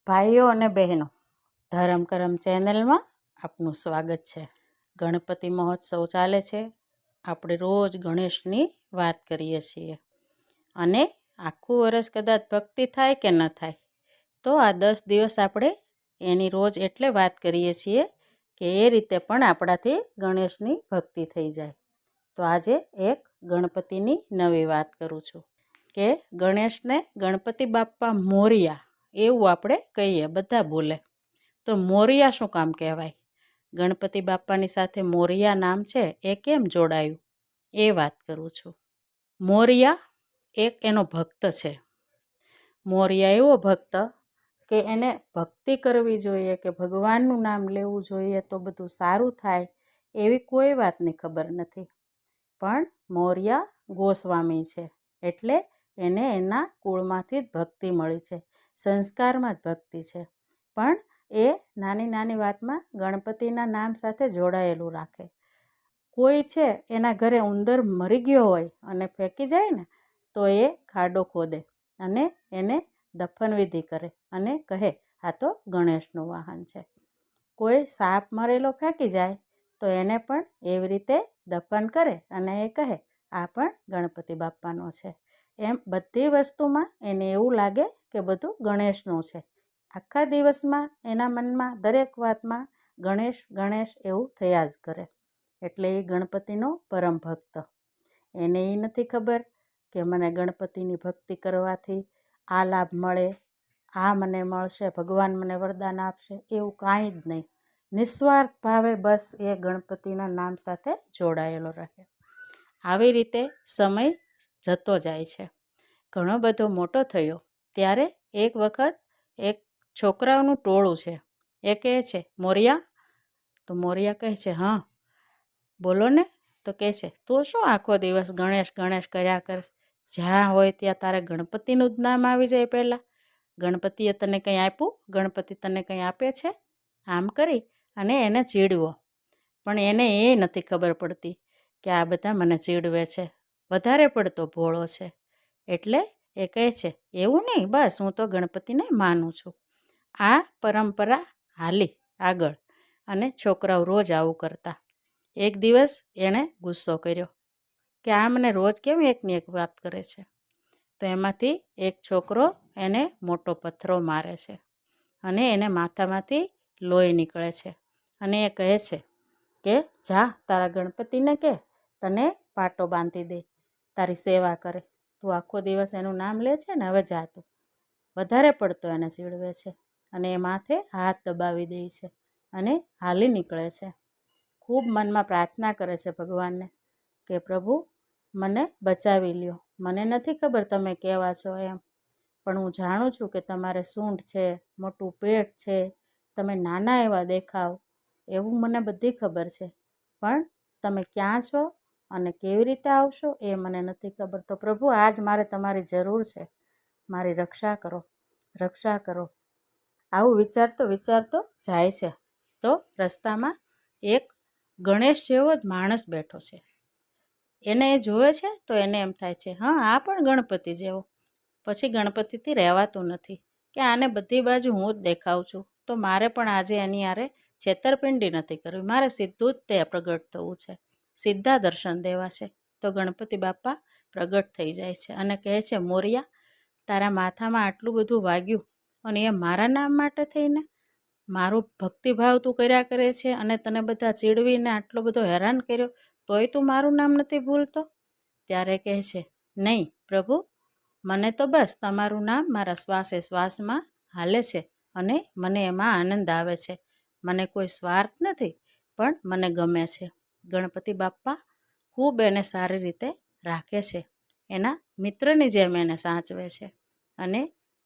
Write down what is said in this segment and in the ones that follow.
ભાઈઓ અને બહેનો, ધરમ કરમ ચેનલમાં આપનું સ્વાગત છે. ગણપતિ મહોત્સવ ચાલે છે. આપણે રોજ ગણેશની વાત કરીએ છીએ અને આખું વર્ષ કદાચ ભક્તિ થાય કે ન થાય તો આ 10 દિવસ આપણે એની રોજ એટલે વાત કરીએ છીએ કે એ રીતે પણ આપણાથી ગણેશની ભક્તિ થઈ જાય. તો આજે એક ગણપતિની નવી વાત કરું છું કે ગણેશને ગણપતિ બાપ્પા મોરિયા એવું આપણે કહીએ, બધા બોલે. તો મોરિયા શું કામ કહેવાય? ગણપતિ બાપ્પાની સાથે મોરિયા નામ છે એ કેમ જોડાયું એ વાત કરું છું. મોરિયા એક એનો ભક્ત છે. મોરિયા એવો ભક્ત કે એને ભક્તિ કરવી જોઈએ કે ભગવાનનું નામ લેવું જોઈએ તો બધું સારું થાય એવી કોઈ વાતની ખબર નથી. પણ મોરિયા ગોસ્વામી છે એટલે એને એના કુળમાંથી જ ભક્તિ મળી છે, સંસ્કારમાં જ ભક્તિ છે. પણ એ નાની નાની વાતમાં ગણપતિના નામ સાથે જોડાયેલું રાખે. કોઈ છે એના ઘરે ઉંદર મરી ગયો હોય અને ફેંકી જાય ને તો એ ખાડો ખોદે અને એને દફનવિધિ કરે અને કહે આ તો ગણેશનું વાહન છે. કોઈ સાપ મરેલો ફેંકી જાય તો એને પણ એવી રીતે દફન કરે અને એ કહે આ પણ ગણપતિ બાપ્પાનો છે. એમ બધી વસ્તુમાં એને એવું લાગે કે બધું ગણેશનું છે. આખા દિવસમાં એના મનમાં દરેક વાતમાં ગણેશ ગણેશ એવું થયા જ કરે. એટલે એ ગણપતિનો પરમ ભક્ત. એને એ નથી ખબર કે મને ગણપતિની ભક્તિ કરવાથી આ લાભ મળે, આ મને મળશે, ભગવાન મને વરદાન આપશે, એવું કાંઈ જ નહીં. નિસ્વાર્થ ભાવે બસ એ ગણપતિના નામ સાથે જોડાયેલો રહે. આવી રીતે સમય જતો જાય છે. ઘણો બધો મોટો થયો ત્યારે એક વખત એક છોકરાઓનું ટોળું છે. એ કહે છે મોરિયા. તો મોરિયા કહે છે હા બોલો ને. તો કહે છે તું શું આખો દિવસ ગણેશ ગણેશ કર્યા કર, જ્યાં હોય ત્યાં તારે ગણપતિનું જ નામ આવી જાય. પહેલાં ગણપતિએ તને કંઈ આપ્યું, ગણપતિ તને કંઈ આપે છે? આમ કરી અને એને ચીડવો. પણ એને એ નથી ખબર પડતી કે આ બધા મને ચીડવે છે, વધારે પડતો ભોળો છે. એટલે એ કહે છે એવું નહીં, બસ હું તો ગણપતિને માનું છું. આ પરંપરા હાલી આગળ અને છોકરાઓ રોજ આવું કરતા. એક દિવસ એણે ગુસ્સો કર્યો કે આ મને રોજ કેમ એકની એક વાત કરે છે. તો એમાંથી એક છોકરો એને મોટો પથ્થરો મારે છે અને એને માથામાંથી લોહી નીકળે છે. અને એ કહે છે કે જા તારા ગણપતિને કે તને પાટો બાંધી દે, તારી સેવા કરે. તું આખો દિવસ એનું નામ લે છે ને, હવે જા તું. વધારે પડતો એને ચીડવે છે અને એ માથે હાથ દબાવી દે છે અને હાલી નીકળે છે. ખૂબ મનમાં પ્રાર્થના કરે છે ભગવાનને કે પ્રભુ મને બચાવી લ્યો. મને નથી ખબર તમે કેવા છો એમ, પણ હું જાણું છું કે તમારે સૂંઢ છે, મોટું પેટ છે, તમે નાના એવા દેખાવ, એવું મને બધી ખબર છે. પણ તમે ક્યાં છો અને કેવી રીતે આવશો એ મને નથી ખબર. તો પ્રભુ આજ મારે તમારી જરૂર છે, મારી રક્ષા કરો, રક્ષા કરો. આવું વિચારતો વિચારતો જાય છે તો રસ્તામાં એક ગણેશ જેવો જ માણસ બેઠો છે. એને એ જોવે છે તો એને એમ થાય છે હા આ પણ ગણપતિ જેવો. પછી ગણપતિથી રહેવાતું નથી કે આને બધી બાજુ હું જ દેખાઉં છું, તો મારે પણ આજે એની હારે છેતરપિંડી નથી કરવી, મારે સીધું જ તે પ્રગટ થવું છે, સીધા દર્શન દેવા છે. તો ગણપતિ બાપ્પા પ્રગટ થઈ જાય છે અને કહે છે મોરિયા તારા માથામાં આટલું બધું વાગ્યું અને એ મારા નામ માટે થઈને, મારું ભક્તિભાવ તું કર્યા કરે છે અને તને બધા ચીડવીને આટલો બધો હેરાન કર્યો તોય તું મારું નામ નથી ભૂલતો. ત્યારે કહે છે નહીં પ્રભુ, મને તો બસ તમારું નામ મારા શ્વાસે શ્વાસમાં હાલે છે અને મને એમાં આનંદ આવે છે. મને કોઈ સ્વાર્થ નથી, પણ મને ગમે છે. ગણપતિ બાપ્પા ખૂબ એને સારી રીતે રાખે છે, એના મિત્રની જેમ એને સાચવે છે અને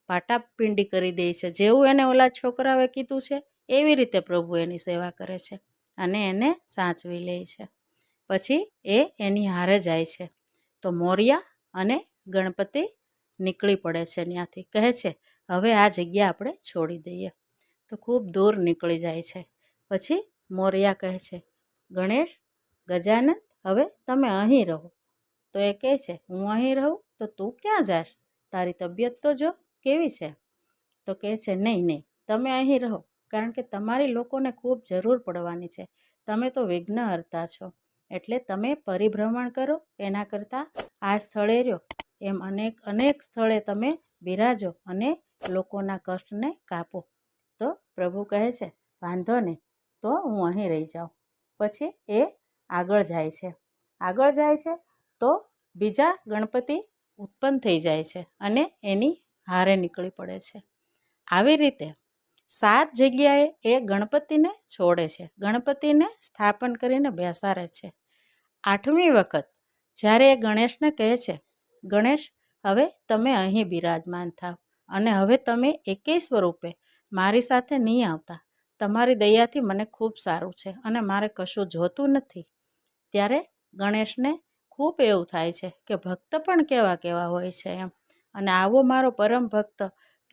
પાટાપિંડી કરી દે છે. જેવું એને ઓલા છોકરાઓએ કીધું છે એવી રીતે પ્રભુ એની સેવા કરે છે અને એને સાચવી લે છે. પછી એ એની હારે જાય છે તો મોરિયા અને ગણપતિ નીકળી પડે છે ત્યાંથી. કહે છે હવે આ જગ્યા આપણે છોડી દઈએ. તો ખૂબ દૂર નીકળી જાય છે. પછી મોરિયા કહે છે ગણેશ, ગજાનંદ, હવે તમે અહીં રહો. તો એ કહે છે હું અહીં રહું તો તું ક્યાં જાશ? તારી તબિયત તો જો કેવી છે. તો કહે છે નહીં નહીં, તમે અહીં રહો, કારણ કે તમારી લોકોને ખૂબ જરૂર પડવાની છે. તમે તો વિઘ્નહર્તા છો, એટલે તમે પરિભ્રમણ કરો, એના કરતાં આ સ્થળે રહ્યો. એમ અનેક અનેક સ્થળે તમે બિરાજો અને લોકોના કષ્ટને કાપો. તો પ્રભુ કહે છે વાંધો નહીં, તો હું અહીં રહી જાઉં. પછી એ આગળ જાય છે. આગળ જાય છે તો બીજા ગણપતિ ઉત્પન્ન થઈ જાય છે અને એની હારે નીકળી પડે છે. આવી રીતે 7 જગ્યાએ એ ગણપતિને છોડે છે, ગણપતિને સ્થાપન કરીને બેસાડે છે. 8મી વખત જ્યારે એ ગણેશને કહે છે, ગણેશ, હવે તમે અહીં બિરાજમાન થાવ અને હવે તમે એકેય સ્વરૂપે મારી સાથે નહીં આવતા. તમારી દયાથી મને ખૂબ સારું છે અને મારે કશું જોતું નથી. ત્યારે ગણેશને ખૂબ એવું થાય છે કે ભક્ત પણ કેવા કેવા હોય છે એમ, અને આવો મારો પરમ ભક્ત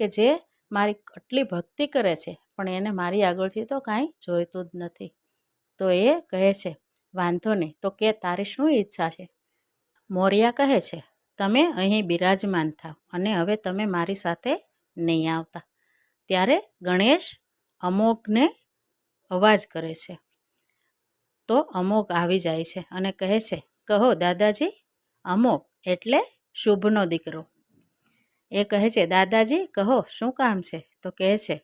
કે જે મારી આટલી ભક્તિ કરે છે પણ એને મારી આગળથી તો કાંઈ જોઈતું જ નથી. તો એ કહે છે વાંધો નહીં, તો કે તારી શું ઈચ્છા છે? મોરિયા કહે છે તમે અહીં બિરાજમાન થાવ અને હવે તમે મારી સાથે નહીં આવતા. ત્યારે ગણેશ અમોઘને અવાજ કરે છે. તો અમોઘ આવી જાય છે અને કહે છે કહો દાદાજી. અમોઘ એટલે શુભનો દીકરો. એ કહે છે દાદાજી કહો શું કામ છે? તો કહે છે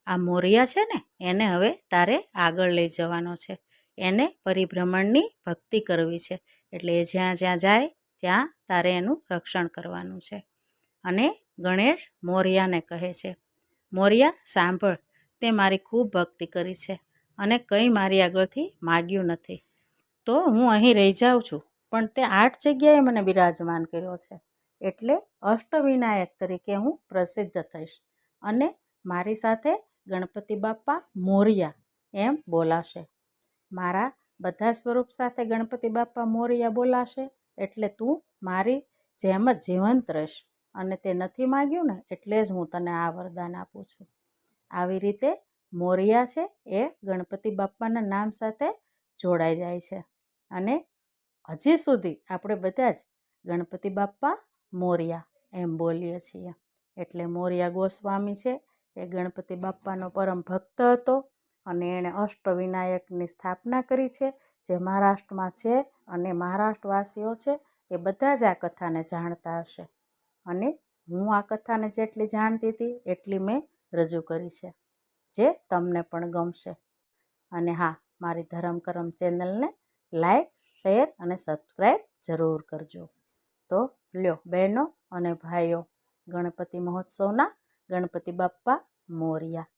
આ મોરિયા છે ને, એને હવે તારે આગળ લઈ જવાનો છે. એને પરિભ્રમણની ભક્તિ કરવી છે, એટલે એ જ્યાં જ્યાં જાય ત્યાં તારે એનું રક્ષણ કરવાનું છે. અને ગણેશ મોરિયાને કહે છે મોરિયા સાંભળ, તે મારી ખૂબ ભક્તિ કરી છે અને કંઈ મારી આગળથી માગ્યું નથી. તો હું અહીં રહી જાઉં છું, પણ તે 8 જગ્યાએ મને બિરાજમાન કર્યો છે, એટલે અષ્ટવિનાયક તરીકે હું પ્રસિદ્ધ થઈશ અને મારી સાથે ગણપતિ બાપ્પા મોરિયા એમ બોલાશે. મારા બધા સ્વરૂપ સાથે ગણપતિ બાપ્પા મોરિયા બોલાશે, એટલે તું મારી જેમ જ જીવંત રહીશ. અને તે નથી માગ્યું ને, એટલે જ હું તને આ વરદાન આપું છું. આવી રીતે મોરિયા છે એ ગણપતિ બાપ્પાના નામ સાથે જોડાઈ જાય છે. અને હજી સુધી આપણે બધા જ ગણપતિ બાપ્પા મોરિયા એમ બોલીએ છીએ. એટલે મોરિયા ગોસ્વામી છે એ ગણપતિ બાપ્પાનો પરમ ભક્ત હતો અને એણે અષ્ટવિનાયકની સ્થાપના કરી છે, જે મહારાષ્ટ્રમાં છે. અને મહારાષ્ટ્રવાસીઓ છે એ બધા જ આ કથાને જાણતા હશે. અને હું આ કથાને જેટલી જાણતી હતી એટલી મેં રજૂ કરી છે, જે તમને પણ ગમશે. અને હા, મારી ધરમ કરમ ચેનલને લાઈક, શેર અને સબસ્ક્રાઈબ જરૂર કરજો. તો લ્યો બહેનો અને ભાઈઓ, ગણપતિ મહોત્સવના ગણપતિ બાપ્પા મોરિયા.